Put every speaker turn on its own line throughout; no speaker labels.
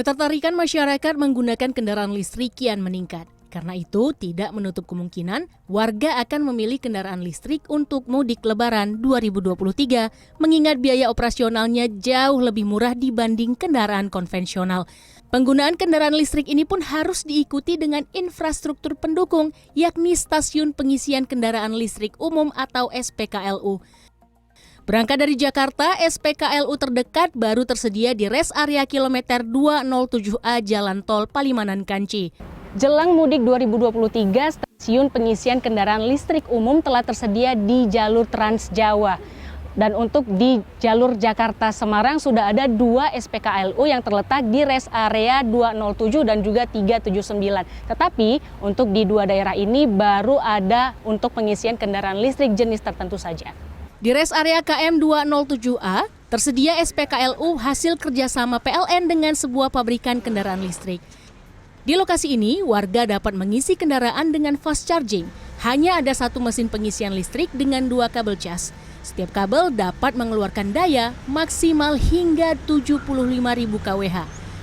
Ketertarikan masyarakat menggunakan kendaraan listrik kian meningkat. Karena itu, tidak menutup kemungkinan warga akan memilih kendaraan listrik untuk mudik Lebaran 2023, mengingat biaya operasionalnya jauh lebih murah dibanding kendaraan konvensional. Penggunaan kendaraan listrik ini pun harus diikuti dengan infrastruktur pendukung, yakni stasiun pengisian kendaraan listrik umum atau SPKLU. Berangkat dari Jakarta, SPKLU terdekat baru tersedia di res area kilometer 207A Jalan Tol Palimanan-Kanci. Jelang mudik 2023, stasiun pengisian kendaraan listrik umum telah tersedia di jalur Trans Jawa. Dan untuk di jalur Jakarta-Semarang sudah ada 2 SPKLU yang terletak di res area 207 dan juga 379. Tetapi untuk di 2 daerah ini baru ada untuk pengisian kendaraan listrik jenis tertentu saja. Di res area KM 207A, tersedia SPKLU hasil kerjasama PLN dengan sebuah pabrikan kendaraan listrik. Di lokasi ini, warga dapat mengisi kendaraan dengan fast charging. Hanya ada 1 mesin pengisian listrik dengan 2 kabel cas. Setiap kabel dapat mengeluarkan daya maksimal hingga 75.000 kWh.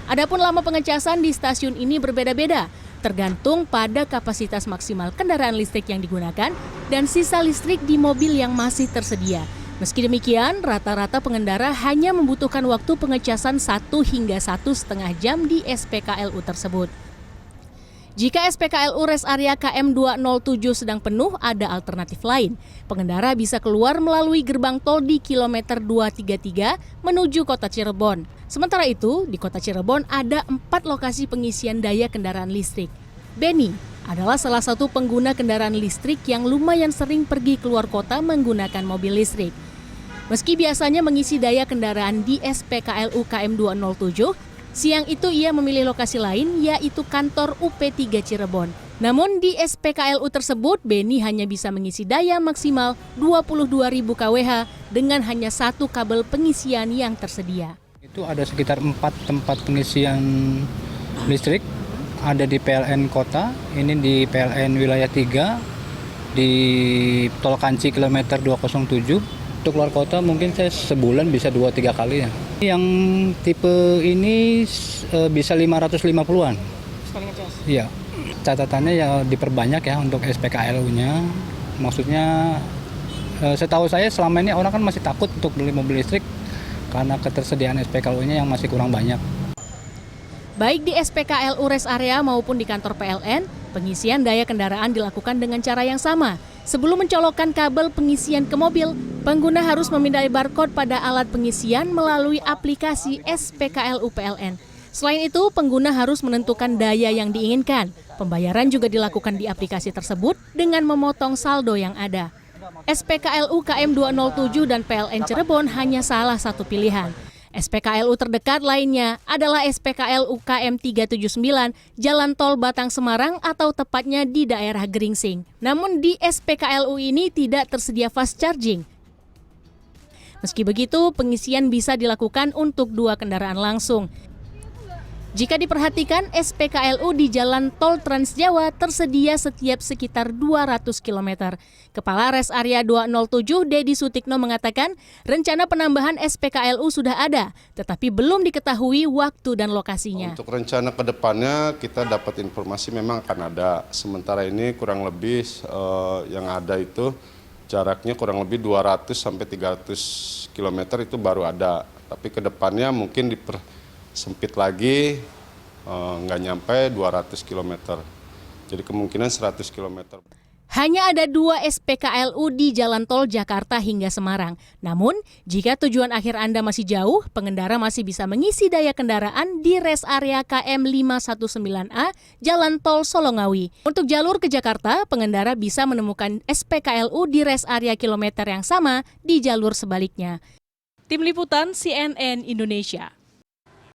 Adapun lama pengecasan di stasiun ini berbeda-beda, tergantung pada kapasitas maksimal kendaraan listrik yang digunakan dan sisa listrik di mobil yang masih tersedia. Meski demikian, rata-rata pengendara hanya membutuhkan waktu pengecasan 1 hingga 1,5 jam di SPKLU tersebut. Jika SPKLU res area KM 207 sedang penuh, ada alternatif lain. Pengendara bisa keluar melalui gerbang tol di kilometer 233 menuju kota Cirebon. Sementara itu, di kota Cirebon ada 4 lokasi pengisian daya kendaraan listrik. Benny adalah salah satu pengguna kendaraan listrik yang lumayan sering pergi keluar kota menggunakan mobil listrik. Meski biasanya mengisi daya kendaraan di SPKLU KM 207, siang itu ia memilih lokasi lain, yaitu kantor UP3 Cirebon. Namun di SPKLU tersebut, Benny hanya bisa mengisi daya maksimal 22.000 kWh dengan hanya 1 kabel pengisian yang tersedia.
Itu ada sekitar 4 tempat pengisian listrik, ada di PLN Kota, ini di PLN Wilayah 3, di Tol Kanci kilometer 207. Untuk luar kota mungkin saya sebulan bisa 2-3 kali ya. Yang tipe ini bisa 550-an.
Sekali ngecas?
Iya. Catatannya ya diperbanyak ya untuk SPKLU-nya. Maksudnya setahu saya selama ini orang kan masih takut untuk beli mobil listrik karena ketersediaan SPKLU-nya yang masih kurang banyak.
Baik di SPKLU res area maupun di kantor PLN, pengisian daya kendaraan dilakukan dengan cara yang sama. Sebelum mencolokkan kabel pengisian ke mobil, pengguna harus memindai barcode pada alat pengisian melalui aplikasi SPKLU PLN. Selain itu, pengguna harus menentukan daya yang diinginkan. Pembayaran juga dilakukan di aplikasi tersebut dengan memotong saldo yang ada. SPKLU KM 207 dan PLN Cirebon hanya salah satu pilihan. SPKLU terdekat lainnya adalah SPKLU KM 379 Jalan Tol Batang Semarang atau tepatnya di daerah Gringsing. Namun di SPKLU ini tidak tersedia fast charging. Meski begitu, pengisian bisa dilakukan untuk 2 kendaraan langsung. Jika diperhatikan, SPKLU di Jalan Tol Trans Jawa tersedia setiap sekitar 200 km. Kepala Res Area 207, Dedi Sutikno mengatakan, rencana penambahan SPKLU sudah ada, tetapi belum diketahui waktu dan lokasinya.
Untuk rencana ke depannya, kita dapat informasi memang akan ada. Sementara ini kurang lebih yang ada itu jaraknya kurang lebih 200 sampai 300 km itu baru ada. Tapi ke depannya mungkin sempit lagi, nggak nyampe 200 km. Jadi kemungkinan 100 km.
Hanya ada 2 SPKLU di Jalan Tol Jakarta hingga Semarang. Namun, jika tujuan akhir Anda masih jauh, pengendara masih bisa mengisi daya kendaraan di res area KM 519A Jalan Tol Solongawi. Untuk jalur ke Jakarta, pengendara bisa menemukan SPKLU di res area kilometer yang sama di jalur sebaliknya. Tim Liputan CNN Indonesia.